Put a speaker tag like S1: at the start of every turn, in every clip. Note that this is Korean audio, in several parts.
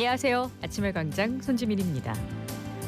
S1: 안녕하세요. 아침의 광장 손지민입니다.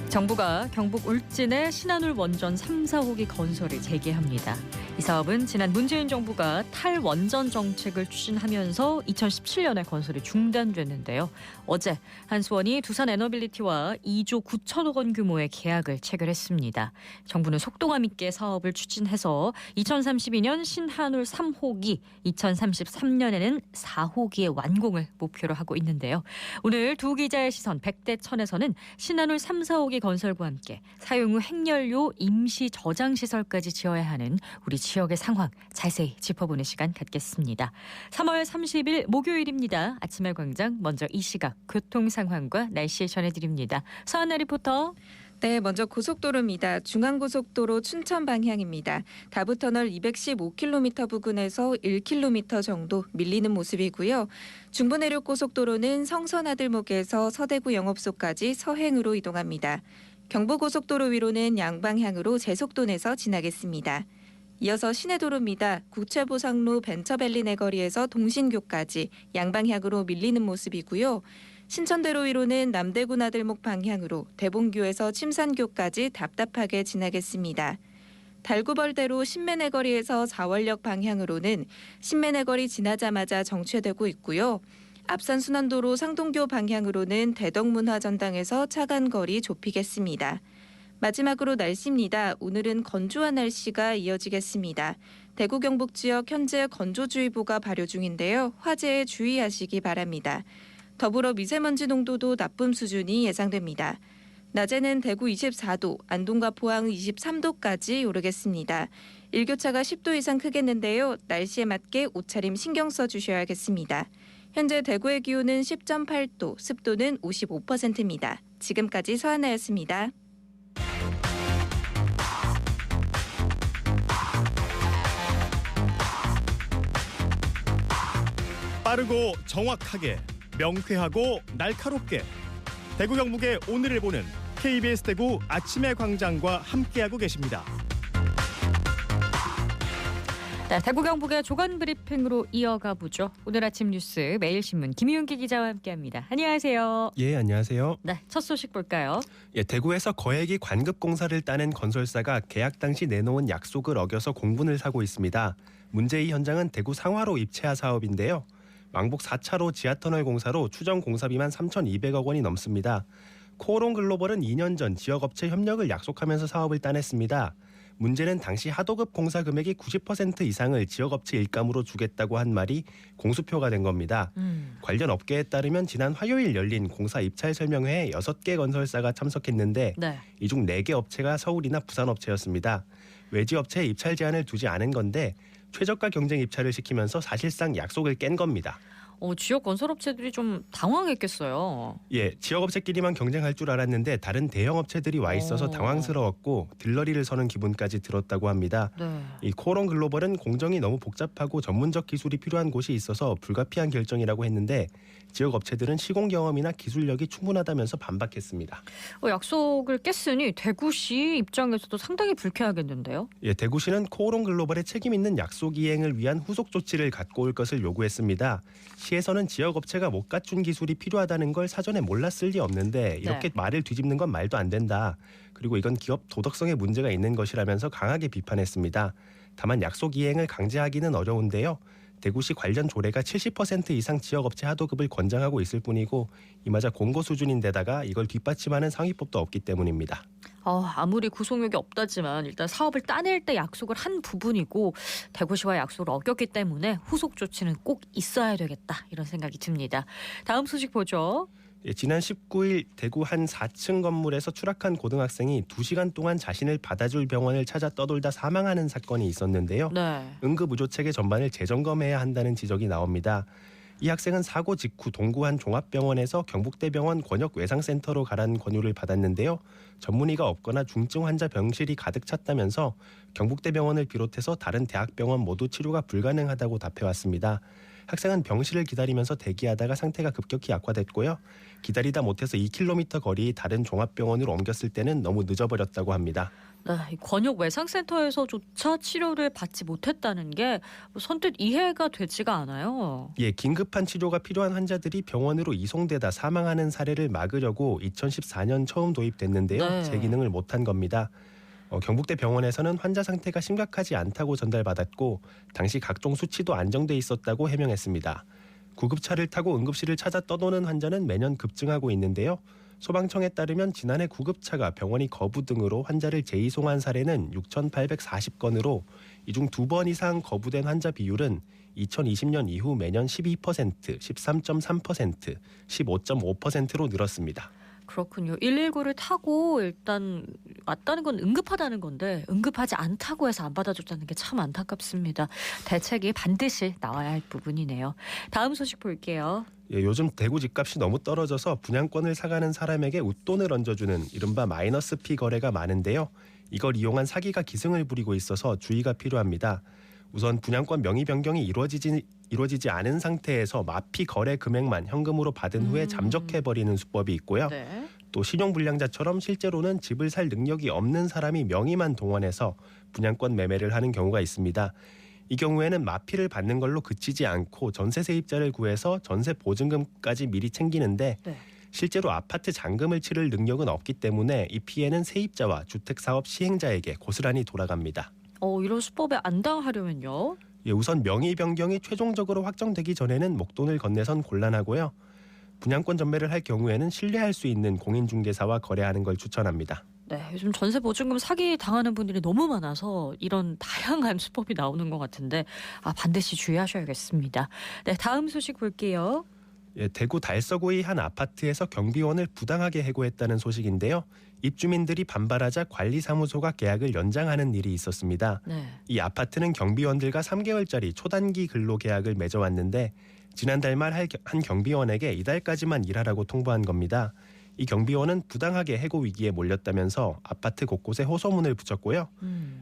S1: 정부가 경북 울진의 신한울 원전 3, 4호기 건설을 재개합니다. 이 사업은 지난 문재인 정부가 탈원전 정책을 추진하면서 2017년에 건설이 중단됐는데요. 어제 한수원이 두산에너빌리티와 2조 9천억 원 규모의 계약을 체결했습니다. 정부는 속도감 있게 사업을 추진해서 2032년 신한울 3호기, 2033년에는 4호기의 완공을 목표로 하고 있는데요. 오늘 두 기자의 시선 100대 1000에서는 신한울 3, 4호기 건설과 함께 사용 후 핵연료 임시 저장 시설까지 지어야 하는 우리 지역의 상황 자세히 짚어보는 시간 갖겠습니다. 3월 30일 목요일입니다. 아침의 광장 먼저 이 시각 교통 상황과 날씨 전해드립니다. 서하나 리포터.
S2: 네, 먼저 고속도로입니다. 중앙고속도로 춘천 방향입니다. 다부터널 215km 부근에서 1km 정도 밀리는 모습이고요. 중부내륙고속도로는 성선아들목에서 서대구 영업소까지 서행으로 이동합니다. 경부고속도로 위로는 양방향으로 제속도 내서 지나겠습니다. 이어서 시내도로입니다. 국채보상로 벤처밸리 내거리에서 동신교까지 양방향으로 밀리는 모습이고요. 신천대로 위로는 남대구 나들목 방향으로 대봉교에서 침산교까지 답답하게 지나겠습니다. 달구벌대로 신매내거리에서 자월역 방향으로는 신매내거리 지나자마자 정체되고 있고요. 앞산순환도로 상동교 방향으로는 대덕문화전당에서 차간거리 좁히겠습니다. 마지막으로 날씨입니다. 오늘은 건조한 날씨가 이어지겠습니다. 대구 경북 지역 현재 건조주의보가 발효 중인데요. 화재에 주의하시기 바랍니다. 더불어 미세먼지 농도도 나쁨 수준이 예상됩니다. 낮에는 대구 24도, 안동과 포항 23도까지 오르겠습니다. 일교차가 10도 이상 크겠는데요. 날씨에 맞게 옷차림 신경 써주셔야겠습니다. 현재 대구의 기온은 10.8도, 습도는 55%입니다. 지금까지 서하나였습니다.
S3: 빠르고 정확하게, 명쾌하고 날카롭게 대구 경북의 오늘을 보는 KBS 대구 아침의 광장과 함께하고 계십니다.
S1: 네, 대구 경북의 조간 브리핑으로 이어가 보죠. 오늘 아침 뉴스 매일신문 김희윤기 기자와 함께합니다. 안녕하세요.
S4: 예, 안녕하세요.
S1: 네, 첫 소식 볼까요?
S4: 예, 대구에서 거액이 관급 공사를 따낸 건설사가 계약 당시 내놓은 약속을 어겨서 공분을 사고 있습니다. 문제의 현장은 대구 상화로 입채화 사업인데요. 왕복 4차로 지하터널 공사로 추정 공사비만 3,200억 원이 넘습니다. 코오롱 글로벌은 2년 전 지역업체 협력을 약속하면서 사업을 따냈습니다. 문제는 당시 하도급 공사 금액이 90% 이상을 지역업체 일감으로 주겠다고 한 말이 공수표가 된 겁니다. 관련 업계에 따르면 지난 화요일 열린 공사 입찰 설명회에 6개 건설사가 참석했는데
S1: 네.
S4: 이 중 4개 업체가 서울이나 부산 업체였습니다. 외지 업체에 입찰 제한을 두지 않은 건데 최저가 경쟁 입찰을 시키면서 사실상 약속을 깬 겁니다.
S1: 지역 건설업체들이 좀 당황했겠어요.
S4: 예, 지역업체끼리만 경쟁할 줄 알았는데 다른 대형업체들이 와 있어서 당황스러웠고 들러리를 서는 기분까지 들었다고 합니다.
S1: 네.
S4: 이 코오롱 글로벌은 공정이 너무 복잡하고 전문적 기술이 필요한 곳이 있어서 불가피한 결정이라고 했는데 지역업체들은 시공 경험이나 기술력이 충분하다면서 반박했습니다.
S1: 약속을 깼으니 대구시 입장에서도 상당히 불쾌하겠는데요.
S4: 예, 대구시는 코오롱 글로벌의 책임 있는 약속 이행을 위한 후속 조치를 갖고 올 것을 요구했습니다. 시에서는 지역업체가 못 갖춘 기술이 필요하다는 걸 사전에 몰랐을 리 없는데 이렇게 말을 뒤집는 건 말도 안 된다. 그리고 이건 기업 도덕성에 문제가 있는 것이라면서 강하게 비판했습니다. 다만 약속 이행을 강제하기는 어려운데요. 대구시 관련 조례가 70% 이상 지역업체 하도급을 권장하고 있을 뿐이고 이마저 공고 수준인데다가 이걸 뒷받침하는 상위법도 없기 때문입니다.
S1: 아무리 구속력이 없다지만 일단 사업을 따낼 때 약속을 한 부분이고 대구시와 약속을 어겼기 때문에 후속 조치는 꼭 있어야 되겠다 이런 생각이 듭니다. 다음 소식 보죠.
S4: 예, 지난 19일 대구 한 4층 건물에서 추락한 고등학생이 2시간 동안 자신을 받아줄 병원을 찾아 떠돌다 사망하는 사건이 있었는데요.
S1: 네.
S4: 응급의료체계 전반을 재점검해야 한다는 지적이 나옵니다. 이 학생은 사고 직후 동구 한 종합병원에서 경북대병원 권역외상센터로 가라는 권유를 받았는데요. 전문의가 없거나 중증 환자 병실이 가득 찼다면서 경북대병원을 비롯해서 다른 대학병원 모두 치료가 불가능하다고 답해왔습니다. 학생은 병실을 기다리면서 대기하다가 상태가 급격히 악화됐고요. 기다리다 못해서 2km 거리 다른 종합병원으로 옮겼을 때는 너무 늦어버렸다고 합니다.
S1: 네, 이 권역 외상센터에서조차 치료를 받지 못했다는 게 선뜻 이해가 되지가 않아요.
S4: 예, 긴급한 치료가 필요한 환자들이 병원으로 이송되다 사망하는 사례를 막으려고 2014년 처음 도입됐는데요.
S1: 네.
S4: 제 기능을 못한 겁니다. 경북대 병원에서는 환자 상태가 심각하지 않다고 전달받았고 당시 각종 수치도 안정돼 있었다고 해명했습니다. 구급차를 타고 응급실을 찾아 떠도는 환자는 매년 급증하고 있는데요. 소방청에 따르면 지난해 구급차가 병원이 거부 등으로 환자를 재이송한 사례는 6,840건으로 이 중 2번 이상 거부된 환자 비율은 2020년 이후 매년 12%, 13.3%, 15.5%로 늘었습니다.
S1: 그렇군요. 119를 타고 일단 왔다는 건 응급하다는 건데 응급하지 않다고 해서 안 받아줬다는 게 참 안타깝습니다. 대책이 반드시 나와야 할 부분이네요. 다음 소식 볼게요.
S4: 예, 요즘 대구 집값이 너무 떨어져서 분양권을 사가는 사람에게 웃돈을 얹어주는 이른바 마이너스 피 거래가 많은데요. 이걸 이용한 사기가 기승을 부리고 있어서 주의가 필요합니다. 우선 분양권 명의 변경이 이루어지지 않은 상태에서 마피 거래 금액만 현금으로 받은 후에 잠적해버리는 수법이 있고요.
S1: 네.
S4: 또 신용불량자처럼 실제로는 집을 살 능력이 없는 사람이 명의만 동원해서 분양권 매매를 하는 경우가 있습니다. 이 경우에는 마피를 받는 걸로 그치지 않고 전세 세입자를 구해서 전세 보증금까지 미리 챙기는데
S1: 네.
S4: 실제로 아파트 잔금을 치를 능력은 없기 때문에 이 피해는 세입자와 주택사업 시행자에게 고스란히 돌아갑니다.
S1: 이런 수법에 안 당하려면요.
S4: 예, 우선 명의 변경이 최종적으로 확정되기 전에는 목돈을 건네선 곤란하고요. 분양권 전매를 할 경우에는 신뢰할 수 있는 공인중개사와 거래하는 걸 추천합니다.
S1: 네, 요즘 전세 보증금 사기 당하는 분들이 너무 많아서 이런 다양한 수법이 나오는 것 같은데 반드시 주의하셔야겠습니다. 네, 다음 소식 볼게요.
S4: 예, 대구 달서구의 한 아파트에서 경비원을 부당하게 해고했다는 소식인데요. 입주민들이 반발하자 관리사무소가 계약을 연장하는 일이 있었습니다.
S1: 네.
S4: 이 아파트는 경비원들과 3개월짜리 초단기 근로계약을 맺어왔는데 지난달 말 한 경비원에게 이달까지만 일하라고 통보한 겁니다. 이 경비원은 부당하게 해고 위기에 몰렸다면서 아파트 곳곳에 호소문을 붙였고요.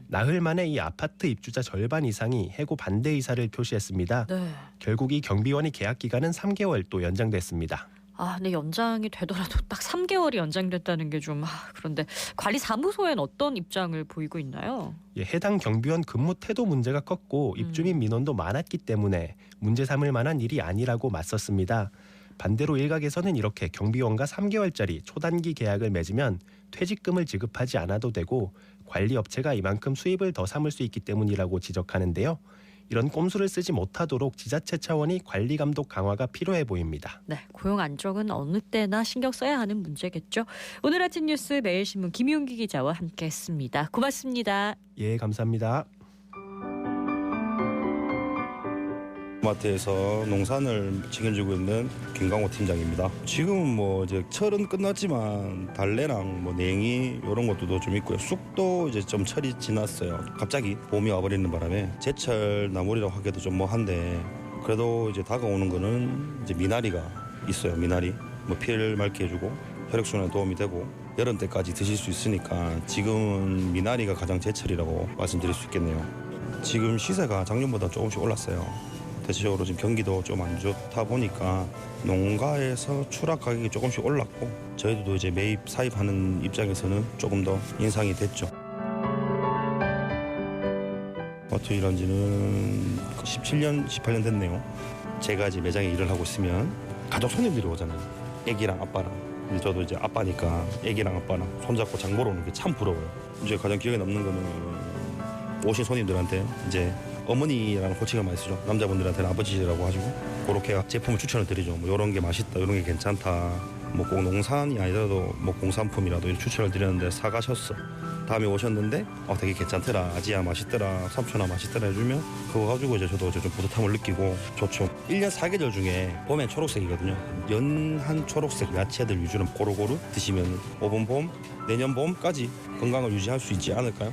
S4: 나흘 만에 이 아파트 입주자 절반 이상이 해고 반대 의사를 표시했습니다.
S1: 네.
S4: 결국 이 경비원이 계약 기간은 3개월 또 연장됐습니다.
S1: 근데 연장이 되더라도 딱 3개월이 연장됐다는 게 좀 그런데 관리사무소엔 어떤 입장을 보이고 있나요?
S4: 예, 해당 경비원 근무 태도 문제가 컸고 입주민 민원도 많았기 때문에 문제 삼을 만한 일이 아니라고 맞섰습니다. 반대로 일각에서는 이렇게 경비원과 3개월짜리 초단기 계약을 맺으면 퇴직금을 지급하지 않아도 되고 관리업체가 이만큼 수입을 더 삼을 수 있기 때문이라고 지적하는데요. 이런 꼼수를 쓰지 못하도록 지자체 차원이 관리 감독 강화가 필요해 보입니다.
S1: 네, 고용 안정은 어느 때나 신경 써야 하는 문제겠죠. 오늘 아침 뉴스 매일신문 김용기 기자와 함께했습니다. 고맙습니다.
S4: 예, 감사합니다.
S5: 마트에서 농산을 책임지고 있는 김강호 팀장입니다. 지금은 이제 철은 끝났지만 달래랑 냉이 이런 것도 좀 있고요. 쑥도 이제 좀 철이 지났어요. 갑자기 봄이 와버리는 바람에 제철 나물이라고 하기도 좀 한데 그래도 이제 다가오는 거는 이제 미나리가 있어요. 미나리 피를 맑게 해주고 혈액순환에 도움이 되고 여름 때까지 드실 수 있으니까 지금은 미나리가 가장 제철이라고 말씀드릴 수 있겠네요. 지금 시세가 작년보다 조금씩 올랐어요. 대체적으로 지금 경기도 좀 안 좋다 보니까 농가에서 추락 가격이 조금씩 올랐고 저희도 이제 매입 사입하는 입장에서는 조금 더 인상이 됐죠. 마트 일한 지는 17년, 18년 됐네요. 제가 이제 매장에 일을 하고 있으면 가족 손님들이 오잖아요. 애기랑 아빠랑. 근데 저도 이제 아빠니까 애기랑 아빠랑 손잡고 장 보러 오는 게 참 부러워요. 이제 가장 기억에 남는 거는 오신 손님들한테 이제 어머니라는 호칭을 많이 쓰죠. 남자분들한테는 아버지라고 하시고 그렇게 제품을 추천을 드리죠. 이런 게 맛있다, 이런 게 괜찮다. 꼭 농산이 아니라도 공산품이라도 이렇게 추천을 드렸는데 사가셨어. 다음에 오셨는데 되게 괜찮더라, 아지야 맛있더라, 삼촌아 맛있더라 해주면 그거 가지고 이제 저도 좀 뿌듯함을 느끼고 좋죠. 1년 4계절 중에 봄엔 초록색이거든요. 연한 초록색 야채들 위주로 고루고루 드시면 이번 봄, 내년 봄까지 건강을 유지할 수 있지 않을까요?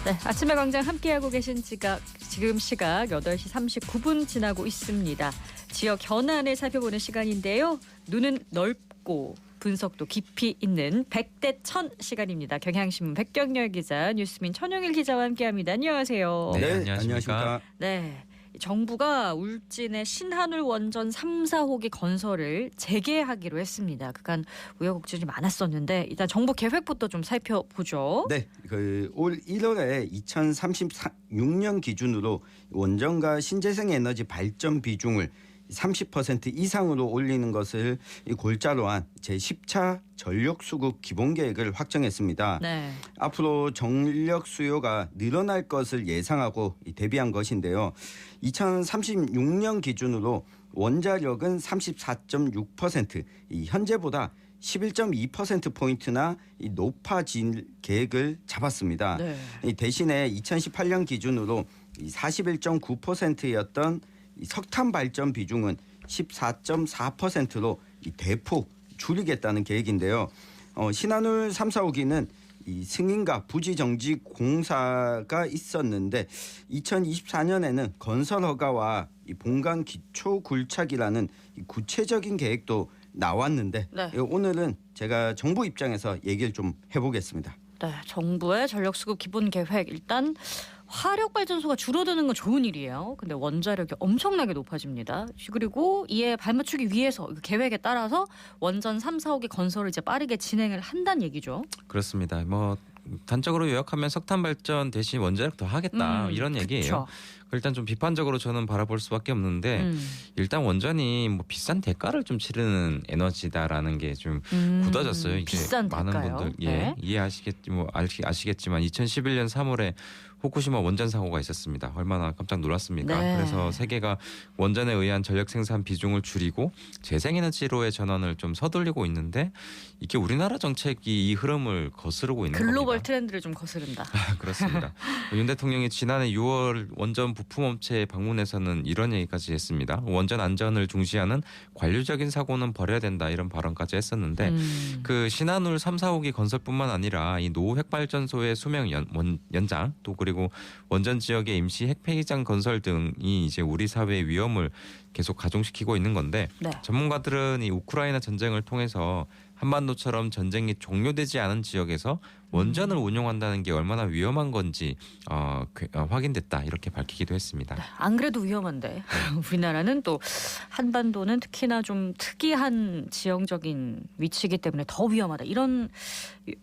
S1: 네, 아침의 광장 함께하고 계신 지금 시각 8시 39분 지나고 있습니다. 지역 현안을 살펴보는 시간인데요. 눈은 넓고 깊고 분석도 깊이 있는 100대 1000 시간입니다. 경향신문 백경렬 기자, 뉴스민 천용일 기자와 함께합니다. 안녕하세요.
S6: 네, 안녕하십니까.
S1: 네, 정부가 울진의 신한울 원전 3, 4호기 건설을 재개하기로 했습니다. 그간 우여곡절이 많았었는데 일단 정부 계획부터 좀 살펴보죠.
S6: 네, 올 1월에 2036년 기준으로 원전과 신재생 에너지 발전 비중을 30% 이상으로 올리는 것을 골자로 한 제10차 전력 수급 기본 계획을 확정했습니다.
S1: 네.
S6: 앞으로 전력 수요가 늘어날 것을 예상하고 대비한 것인데요. 2036년 기준으로 원자력은 34.6%, 현재보다 11.2%포인트나 높아질 계획을 잡았습니다.
S1: 네.
S6: 대신에 2018년 기준으로 41.9%였던 석탄 발전 비중은 14.4%로 대폭 줄이겠다는 계획인데요. 신한울 3, 4호기는 이 승인과 부지 정지 공사가 있었는데 2024년에는 건설 허가와 이 본관 기초 굴착이라는 이 구체적인 계획도 나왔는데
S1: 네.
S6: 오늘은 제가 정부 입장에서 얘기를 좀 해보겠습니다.
S1: 네, 정부의 전력수급 기본 계획 일단 화력 발전소가 줄어드는 건 좋은 일이에요. 근데 원자력이 엄청나게 높아집니다. 그리고 이에 발맞추기 위해서 계획에 따라서 원전 3, 4호기 건설을 이제 빠르게 진행을 한다는 얘기죠.
S7: 그렇습니다. 뭐 단적으로 요약하면 석탄 발전 대신 원자력 더 하겠다 이런 얘기예요.
S1: 그쵸.
S7: 일단 좀 비판적으로 저는 바라볼 수밖에 없는데 일단 원전이 뭐 비싼 대가를 좀 치르는 에너지다라는 게 좀 굳어졌어요. 이제
S1: 비싼
S7: 많은
S1: 대가요?
S7: 분들
S1: 네.
S7: 아시겠지만 2011년 3월에 후쿠시마 원전 사고가 있었습니다. 얼마나 깜짝 놀랐습니까?
S1: 네.
S7: 그래서 세계가 원전에 의한 전력 생산 비중을 줄이고 재생에너지로의 전환을 좀 서둘리고 있는데 이게 우리나라 정책이 이 흐름을 거스르고 있는
S1: 글로벌
S7: 겁니다.
S1: 트렌드를 좀 거스른다.
S7: 그렇습니다. 윤 대통령이 지난해 6월 원전 부품업체에 방문해서는 이런 얘기까지 했습니다. 원전 안전을 중시하는 관료적인 사고는 버려야 된다 이런 발언까지 했었는데 그 신한울 3, 4호기 건설뿐만 아니라 이 노후 핵발전소의 수명 연장 또 그리고 원전 지역의 임시 핵폐기장 건설 등이 이제 우리 사회의 위험을 계속 가중시키고 있는 건데
S1: 네.
S7: 전문가들은 이 우크라이나 전쟁을 통해서 한반도처럼 전쟁이 종료되지 않은 지역에서 원전을 운용한다는 게 얼마나 위험한 건지 확인됐다 이렇게 밝히기도 했습니다.
S1: 안 그래도 위험한데 우리나라는 또 한반도는 특히나 좀 특이한 지형적인 위치이기 때문에 더 위험하다 이런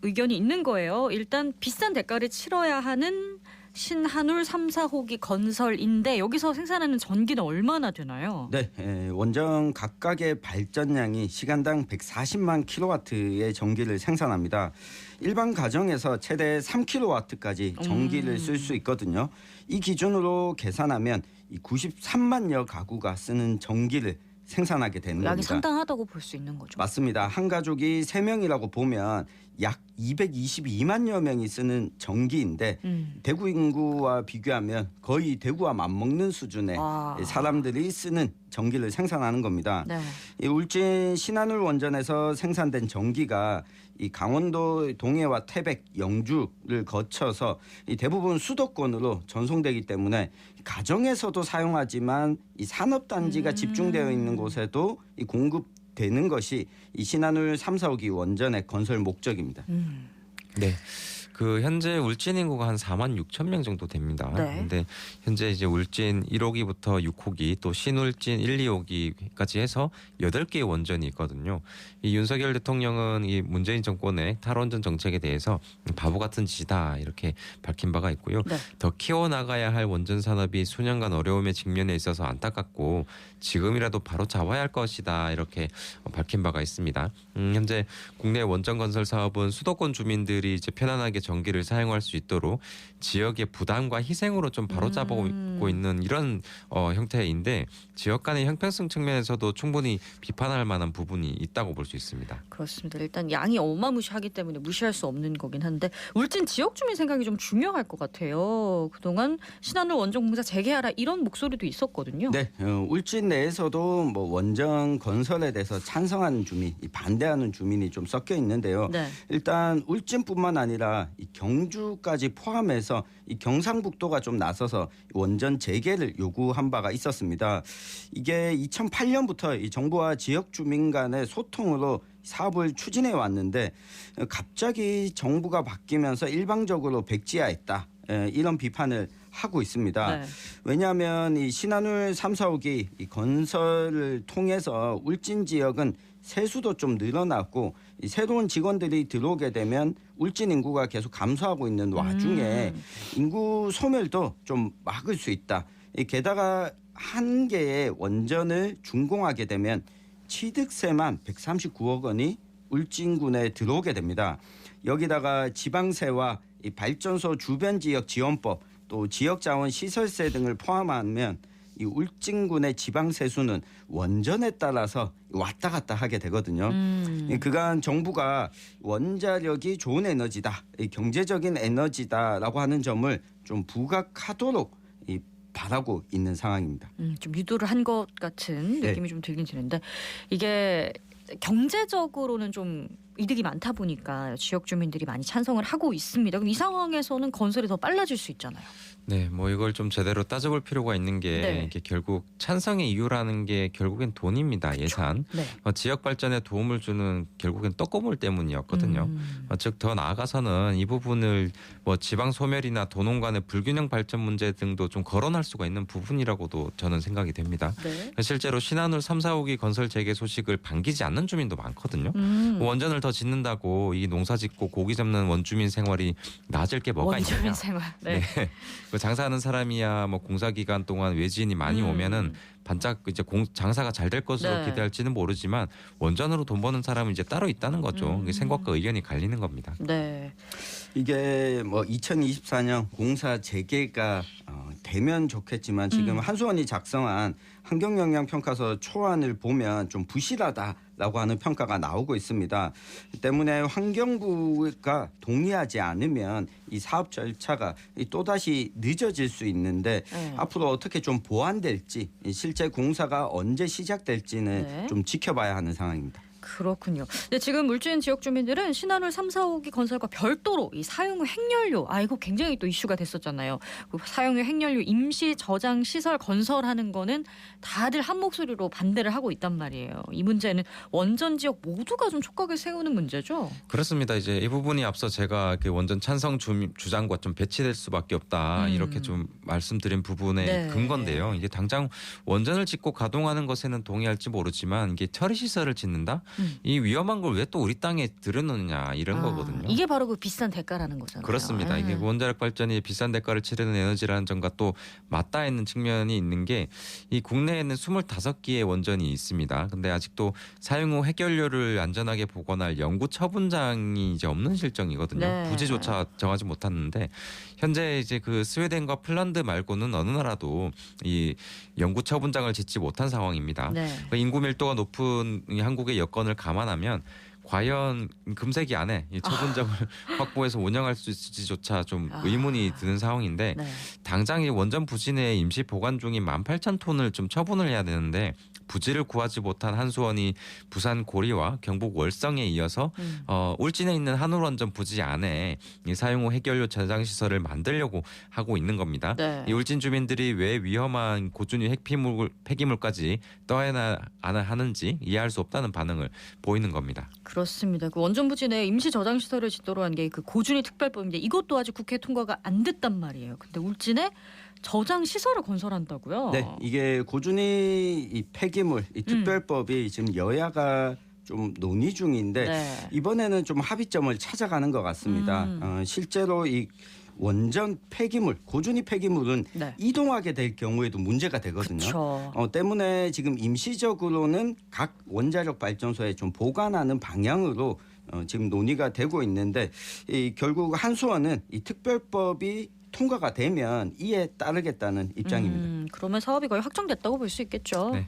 S1: 의견이 있는 거예요. 일단 비싼 대가를 치러야 하는 신한울 3, 4호기 건설인데 여기서 생산하는 전기는 얼마나 되나요?
S6: 네, 원전 각각의 발전량이 시간당 140만 킬로와트의 전기를 생산합니다. 일반 가정에서 최대 3킬로와트까지 전기를 쓸 수 있거든요. 이 기준으로 계산하면 93만여 가구가 쓰는 전기를 생산하게 되는
S1: 양이
S6: 겁니다.
S1: 상당하다고 볼 수 있는 거죠.
S6: 맞습니다. 한 가족이 3명이라고 보면 약 222만여 명이 쓰는 전기인데 대구 인구와 비교하면 거의 대구와 맞먹는 수준의 사람들이 쓰는 전기를 생산하는 겁니다.
S1: 네.
S6: 이 울진 신한울 원전에서 생산된 전기가 이 강원도 동해와 태백, 영주를 거쳐서 이 대부분 수도권으로 전송되기 때문에 가정에서도 사용하지만 이 산업단지가 집중되어 있는 곳에도 이 공급되는 것이 이 신한울 3, 4호기 원전의 건설 목적입니다.
S7: 네. 그 현재 울진 인구가 한 4만 6천 명 정도 됩니다.
S1: 네.
S7: 근데 현재 이제 울진 1호기부터 6호기 또 신울진 1, 2호기까지 해서 8개의 원전이 있거든요. 이 윤석열 대통령은 이 문재인 정권의 탈원전 정책에 대해서 바보 같은 짓이다 이렇게 밝힌 바가 있고요.
S1: 네.
S7: 더 키워나가야 할 원전 산업이 수년간 어려움에 직면해 있어서 안타깝고 지금이라도 바로 잡아야 할 것이다 이렇게 밝힌 바가 있습니다. 현재 국내 원전 건설 사업은 수도권 주민들이 이제 편안하게 전기를 사용할 수 있도록 지역의 부담과 희생으로 좀 바로잡고 있는 이런 형태인데 지역 간의 형평성 측면에서도 충분히 비판할 만한 부분이 있다고 볼 수 있습니다.
S1: 그렇습니다. 일단 양이 어마무시하기 때문에 무시할 수 없는 거긴 한데 울진 지역 주민 생각이 좀 중요할 것 같아요. 그동안 신한울 원전 공사 재개하라 이런 목소리도 있었거든요.
S6: 네, 울진 내에서도 뭐 원전 건설에 대해서 찬성하는 주민, 반대하는 주민이 좀 섞여 있는데요.
S1: 네.
S6: 일단 울진뿐만 아니라 이 경주까지 포함해서 이 경상북도가 좀 나서서 원전 재개를 요구한 바가 있었습니다. 이게 2008년부터 이 정부와 지역 주민 간의 소통으로 사업을 추진해 왔는데 갑자기 정부가 바뀌면서 일방적으로 백지화했다. 이런 비판을 하고 있습니다.
S1: 네.
S6: 왜냐하면 이 신한울 3, 4호기 이 건설을 통해서 울진 지역은 세수도 좀 늘어났고 이 새로운 직원들이 들어오게 되면 울진 인구가 계속 감소하고 있는 와중에 인구 소멸도 좀 막을 수 있다. 게다가 한 개의 원전을 준공하게 되면 취득세만 139억 원이 울진군에 들어오게 됩니다. 여기다가 지방세와 이 발전소 주변 지역 지원법 또 지역자원 시설세 등을 포함하면 이 울진군의 지방세수는 원전에 따라서 왔다 갔다 하게 되거든요. 그간 정부가 원자력이 좋은 에너지다, 경제적인 에너지다라고 하는 점을 좀 부각하도록 바라고 있는 상황입니다.
S1: 좀 유도를 한 것 같은 느낌이 좀 들긴 드는데 이게 경제적으로는 좀 이득이 많다 보니까 지역 주민들이 많이 찬성을 하고 있습니다. 그럼 이 상황에서는 건설이 더 빨라질 수 있잖아요.
S7: 네, 뭐 이걸 좀 제대로 따져볼 필요가 있는 게
S1: 네.
S7: 이게 결국 찬성의 이유라는 게 결국엔 돈입니다. 예산.
S1: 네.
S7: 지역 발전에 도움을 주는 결국엔 떡고물 때문이었거든요. 즉 더 나아가서는 이 부분을 뭐 지방 소멸이나 도농 간의 불균형 발전 문제 등도 좀 거론할 수가 있는 부분이라고도 저는 생각이 됩니다.
S1: 네.
S7: 실제로 신한울 3, 4호기 건설 재개 소식을 반기지 않는 주민도 많거든요. 원전을 더 짓는다고 이 농사 짓고 고기 잡는 원주민 생활이 나아질 게 뭐가 있느냐.
S1: 원주민 생활. 네.
S7: 네. 그 장사하는 사람이야 뭐 공사 기간 동안 외지인이 많이 오면은 반짝 이제 장사가 잘 될 것으로
S1: 네.
S7: 기대할지는 모르지만 원전으로 돈 버는 사람은 이제 따로 있다는 거죠. 이게 생각과 의견이 갈리는 겁니다.
S1: 네.
S6: 이게 뭐 2024년 공사 재개가 되면 좋겠지만 지금 한수원이 작성한 환경영향평가서 초안을 보면 좀 부실하다라고 하는 평가가 나오고 있습니다. 때문에 환경부가 동의하지 않으면 이 사업 절차가 또다시 늦어질 수 있는데 앞으로 어떻게 좀 보완될지 실제 공사가 언제 시작될지는
S1: 네.
S6: 좀 지켜봐야 하는 상황입니다.
S1: 그렇군요. 근데 지금 울진 지역 주민들은 신한울 3, 4호기 건설과 별도로 이 사용후 핵연료, 이거 굉장히 또 이슈가 됐었잖아요. 그 사용후 핵연료 임시 저장 시설 건설하는 거는 다들 한 목소리로 반대를 하고 있단 말이에요. 이 문제는 원전 지역 모두가 좀 촉각을 세우는 문제죠.
S7: 그렇습니다. 이제 이 부분이 앞서 제가 그 원전 찬성 주장과 좀 배치될 수밖에 없다 이렇게 좀 말씀드린 부분의
S1: 네.
S7: 근거인데요. 이게 당장 원전을 짓고 가동하는 것에는 동의할지 모르지만 이게 처리 시설을 짓는다. 이 위험한 걸 왜 또 우리 땅에 들여놓느냐 이런 거거든요.
S1: 이게 바로 그 비싼 대가라는 거잖아요.
S7: 그렇습니다. 이게 원자력 발전이 비싼 대가를 치르는 에너지라는 점과 또 맞닿아 있는 측면이 있는 게 이 국내에는 25기의 원전이 있습니다. 근데 아직도 사용 후 핵연료를 안전하게 보관할 연구 처분장이 이제 없는 실정이거든요.
S1: 네.
S7: 부지조차 정하지 못했는데 현재 이제 그 스웨덴과 핀란드 말고는 어느 나라도 이 연구 처분장을 짓지 못한 상황입니다.
S1: 네.
S7: 인구 밀도가 높은 이 한국의 여건을 감안하면 과연 금세기 안에 이 처분장을 확보해서 운영할 수 있을지조차 좀 의문이 드는 상황인데
S1: 네.
S7: 당장 이 원전 부진에 임시 보관 중인 18,000톤을 좀 처분을 해야 되는데 부지를 구하지 못한 한수원이 부산 고리와 경북 월성에 이어서 울진에 있는 한울원전 부지 안에 이 사용 후 핵연료 저장 시설을 만들려고 하고 있는 겁니다.
S1: 네.
S7: 이 울진 주민들이 왜 위험한 고준위 폐기물까지 떠야 하는지 이해할 수 없다는 반응을 보이는 겁니다.
S1: 그렇습니다. 그 원전 부지 내 임시 저장 시설을 짓도록 한 게 그 고준위 특별법인데 이것도 아직 국회 통과가 안 됐단 말이에요. 근데 울진에 저장 시설을 건설한다고요?
S6: 네, 이게 고준위 이 폐기물 이 특별법이 지금 여야가 좀 논의 중인데
S1: 네.
S6: 이번에는 좀 합의점을 찾아가는 것 같습니다. 실제로 이 원전 폐기물, 고준위 폐기물은
S1: 네.
S6: 이동하게 될 경우에도 문제가 되거든요.
S1: 그렇죠.
S6: 때문에 지금 임시적으로는 각 원자력 발전소에 좀 보관하는 방향으로 지금 논의가 되고 있는데 결국 한수원은 이 특별법이 통과가 되면 이에 따르겠다는 입장입니다.
S1: 그러면 사업이 거의 확정됐다고 볼 수 있겠죠.
S7: 네.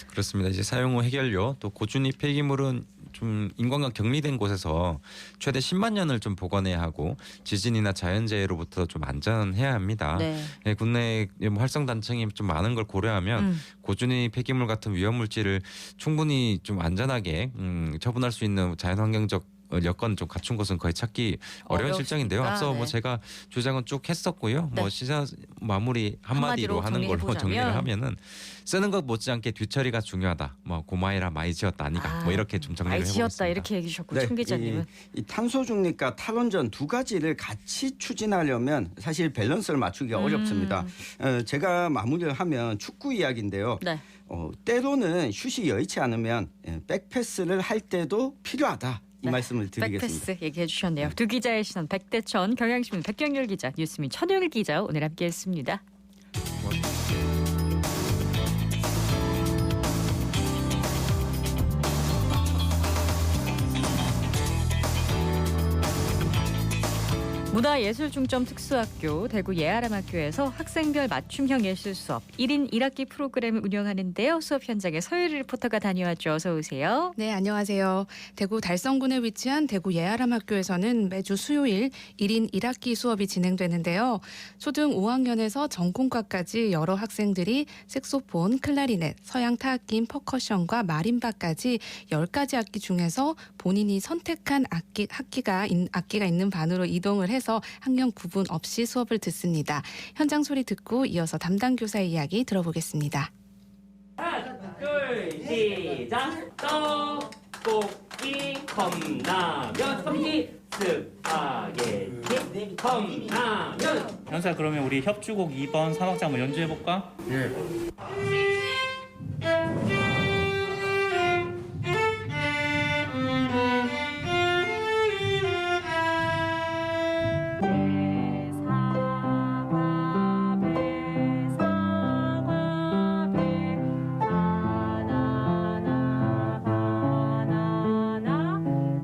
S7: 그렇습니다. 이제 사용 후 핵연료 또 고준위 폐기물은 좀 인간과 격리된 곳에서 최대 10만 년을 좀 보관해야 하고 지진이나 자연재해로부터 좀 안전해야 합니다.
S1: 네.
S7: 예, 국내 활성 단층이 좀 많은 걸 고려하면 고준위 폐기물 같은 위험 물질을 충분히 좀 안전하게 처분할 수 있는 자연환경적 여건 좀 갖춘 곳은 거의 찾기 어려운 실정인데요.
S1: 어렵습니까?
S7: 앞서 뭐
S1: 네.
S7: 제가 조장은 쭉 했었고요.
S1: 네.
S7: 뭐 시사 마무리 한마디로 하는 걸로
S1: 정리해보자면.
S7: 정리를 하면은 쓰는 것 못지않게 뒤처리가 중요하다. 뭐 고마이라 많이 지었다 아니가 뭐 이렇게 좀 정리를
S1: 많이
S7: 해보겠습니다.
S1: 지었다 이렇게 얘기해 주셨고 총 기자님은.
S6: 이 탄소 중립과 탈원전 두 가지를 같이 추진하려면 사실 밸런스를 맞추기가 어렵습니다. 제가 마무리를 하면 축구 이야기인데요.
S1: 네.
S6: 때로는 슛이 여의치 않으면 백패스를 할 때도 필요하다. 이
S1: 네.
S6: 말씀을 드리겠습니다.
S1: 백패스 얘기해 주셨네요. 두 기자의 시선 백대천 경향신문 백경률 기자 뉴스민 천효일 기자 오늘 함께했습니다. 문화예술중점 특수학교 대구 예아람학교에서 학생별 맞춤형 예술 수업 1인 1학기 프로그램을 운영하는데요. 수업 현장에 서유리 리포터가 다녀왔죠. 어서 오세요.
S8: 네, 안녕하세요. 대구 달성군에 위치한 대구 예아람학교에서는 매주 수요일 1인 1학기 수업이 진행되는데요. 초등 5학년에서 전공과까지 여러 학생들이 색소폰, 클라리넷, 서양 타악기인 퍼커션과 마림바까지 10가지 악기 중에서 본인이 선택한 악기가 있는 반으로 이동을 해서 학년 구분 없이 수업을 듣습니다. 현장 소리 듣고 이어서 담당 교사의 이야기 들어보겠습니다.
S9: 하나, 둘, 시작. 떡볶이 컵라면 컵기 스파게티 컵라면.
S10: 현수야, 그러면 우리 협주곡 2번 3박자 한번 연주해볼까?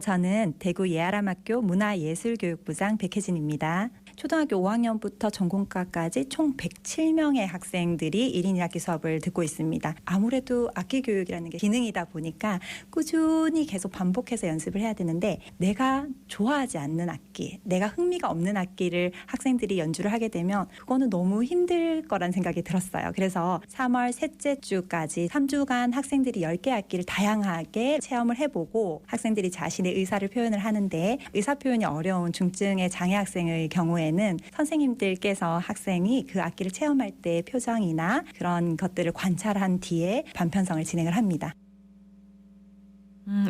S11: 저는 대구 예아람학교 문화예술교육부장 백혜진입니다. 초등학교 5학년부터 전공과까지 총 107명의 학생들이 1인 1학기 수업을 듣고 있습니다. 아무래도 악기 교육이라는 게 기능이다 보니까 꾸준히 계속 반복해서 연습을 해야 되는데 내가 좋아하지 않는 악기, 내가 흥미가 없는 악기를 학생들이 연주를 하게 되면 그거는 너무 힘들 거란 생각이 들었어요. 그래서 3월 셋째 주까지 3주간 학생들이 10개 악기를 다양하게 체험을 해보고 학생들이 자신의 의사를 표현을 하는데 의사 표현이 어려운 중증의 장애 학생의 경우에는 선생님들께서 학생이 그 악기를 체험할 때 표정이나 그런 것들을 관찰한 뒤에 반편성을 진행을 합니다.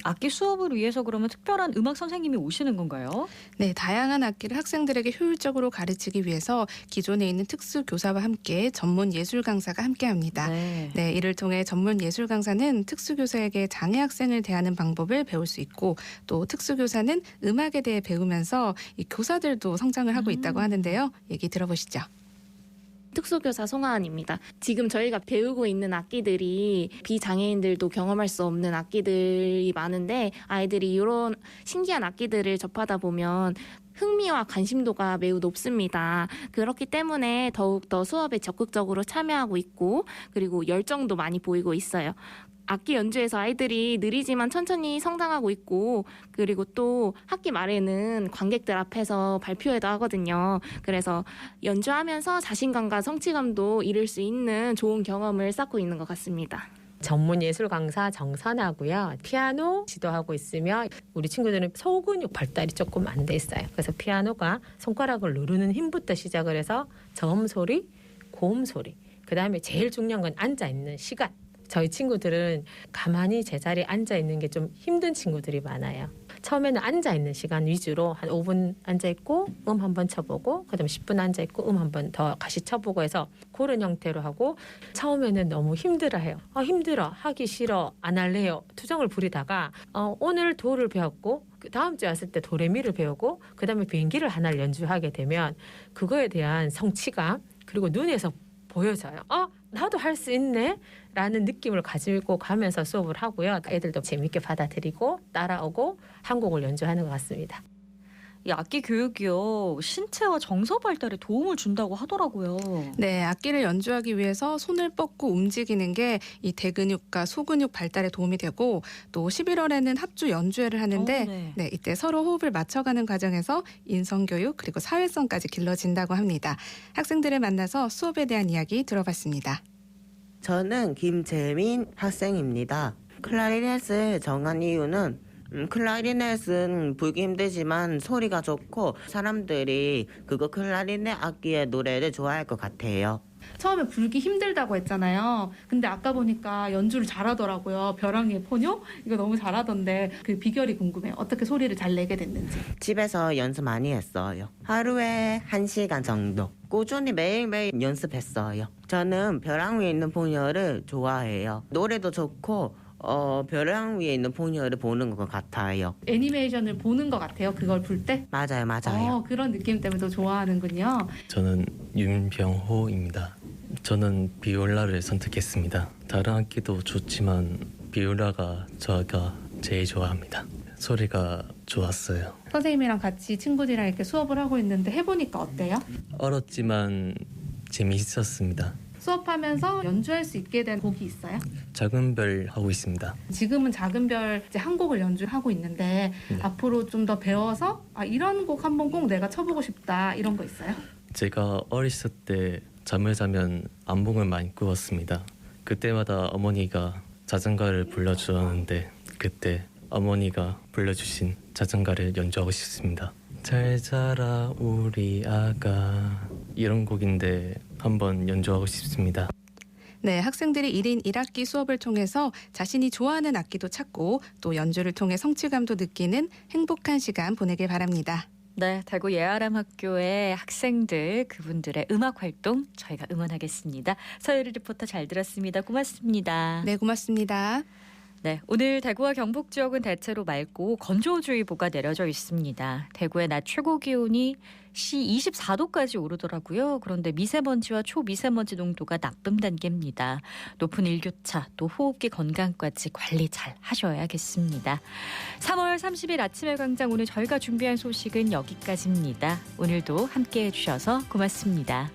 S1: 악기 수업을 위해서 그러면 특별한 음악 선생님이 오시는 건가요?
S8: 네, 다양한 악기를 학생들에게 효율적으로 가르치기 위해서 기존에 있는 특수 교사와 함께 전문 예술 강사가 함께합니다. 네, 이를 통해 전문 예술 강사는 특수 교사에게 장애 학생을 대하는 방법을 배울 수 있고 또 특수 교사는 음악에 대해 배우면서 이 교사들도 성장을 하고 있다고 하는데요. 얘기 들어보시죠.
S12: 특수교사 송하은입니다. 지금 저희가 배우고 있는 악기들이 비장애인들도 경험할 수 없는 악기들이 많은데 아이들이 이런 신기한 악기들을 접하다 보면 흥미와 관심도가 매우 높습니다. 그렇기 때문에 더욱더 수업에 적극적으로 참여하고 있고 그리고 열정도 많이 보이고 있어요. 악기 연주에서 아이들이 느리지만 천천히 성장하고 있고 그리고 또 학기 말에는 관객들 앞에서 발표회도 하거든요. 그래서 연주하면서 자신감과 성취감도 이룰 수 있는 좋은 경험을 쌓고 있는 것 같습니다.
S13: 전문 예술 강사 정선하고요. 피아노 지도하고 있으며 우리 친구들은 소근육 발달이 조금 안 돼 있어요. 그래서 피아노가 손가락을 누르는 힘부터 시작을 해서 저음 소리, 고음 소리, 그다음에 제일 중요한 건 앉아 있는 시간. 저희 친구들은 가만히 제자리에 앉아 있는 게 좀 힘든 친구들이 많아요. 처음에는 앉아 있는 시간 위주로 한 5분 앉아 있고 한번 쳐보고 그다음에 10분 앉아 있고 한 번 더 다시 쳐보고 해서 그런 형태로 하고 처음에는 너무 힘들어해요. 힘들어, 하기 싫어, 안 할래요. 투정을 부리다가 오늘 도를 배웠고 다음 주에 왔을 때 도레미를 배우고 그다음에 비행기를 하나를 연주하게 되면 그거에 대한 성취감 그리고 눈에서 보여져요. 나도 할 수 있네 라는 느낌을 가지고 가면서 수업을 하고요. 애들도 재밌게 받아들이고 따라오고 한 곡을 연주하는 것 같습니다.
S1: 이 악기 교육이요. 신체와 정서 발달에 도움을 준다고 하더라고요.
S8: 네, 악기를 연주하기 위해서 손을 뻗고 움직이는 게 이 대근육과 소근육 발달에 도움이 되고 또 11월에는 합주 연주회를 하는데 네, 이때 서로 호흡을 맞춰가는 과정에서 인성교육 그리고 사회성까지 길러진다고 합니다. 학생들을 만나서 수업에 대한 이야기 들어봤습니다.
S14: 저는 김재민 학생입니다. 클라리넷을 정한 이유는 클라리넷은 불기 힘들지만 소리가 좋고 사람들이 그거 클라리넷 악기의 노래를 좋아할 것 같아요.
S8: 처음에 불기 힘들다고 했잖아요. 근데 아까 보니까 연주를 잘하더라고요. 벼랑 위의 포뇨? 이거 너무 잘하던데 그 비결이 궁금해요. 어떻게 소리를 잘 내게 됐는지.
S14: 집에서 연습 많이 했어요. 하루에 1시간 정도. 꾸준히 매일매일 연습했어요. 저는 벼랑 위에 있는 포뇨를 좋아해요. 노래도 좋고 벼랑 위에 있는 포뇨를 보는 것 같아요.
S8: 애니메이션을 보는 것 같아요. 그걸 불 때?
S14: 맞아요.
S8: 그런 느낌 때문에 더 좋아하는군요.
S15: 저는 윤병호입니다. 저는 비올라를 선택했습니다. 다른 악기도 좋지만 비올라가 제가 제일 좋아합니다. 소리가 좋았어요.
S8: 선생님이랑 같이 친구들이랑 이렇게 수업을 하고 있는데 해보니까 어때요?
S15: 어렵지만 재미있었습니다.
S8: 수업하면서 연주할 수 있게 된 곡이 있어요?
S15: 작은 별 하고 있습니다.
S8: 지금은 작은 별 이제 한 곡을 연주하고 있는데 앞으로 좀 더 배워서 이런 곡 한번 꼭 내가 쳐보고 싶다 이런 거 있어요?
S15: 제가 어렸을 때 잠을 자면 안봉을 많이 꾸었습니다. 그때마다 어머니가 자장가를 불러주었는데 그때 어머니가 불러주신 자장가를 연주하고 싶습니다. 잘 자라 우리 아가 이런 곡인데 한번 연주하고 싶습니다.
S8: 네, 학생들이 1인 1악기 수업을 통해서 자신이 좋아하는 악기도 찾고 또 연주를 통해 성취감도 느끼는 행복한 시간 보내길 바랍니다.
S1: 네, 대구 예아람학교의 학생들 그분들의 음악 활동 저희가 응원하겠습니다. 서유리 리포터 잘 들었습니다. 고맙습니다.
S8: 네, 고맙습니다.
S1: 네, 오늘 대구와 경북 지역은 대체로 맑고 건조주의보가 내려져 있습니다. 대구의 낮 최고 기온이 24도까지 오르더라고요. 그런데 미세먼지와 초미세먼지 농도가 나쁨 단계입니다. 높은 일교차, 또 호흡기 건강까지 관리 잘 하셔야겠습니다. 3월 30일 아침의 광장 오늘 저희가 준비한 소식은 여기까지입니다. 오늘도 함께해 주셔서 고맙습니다.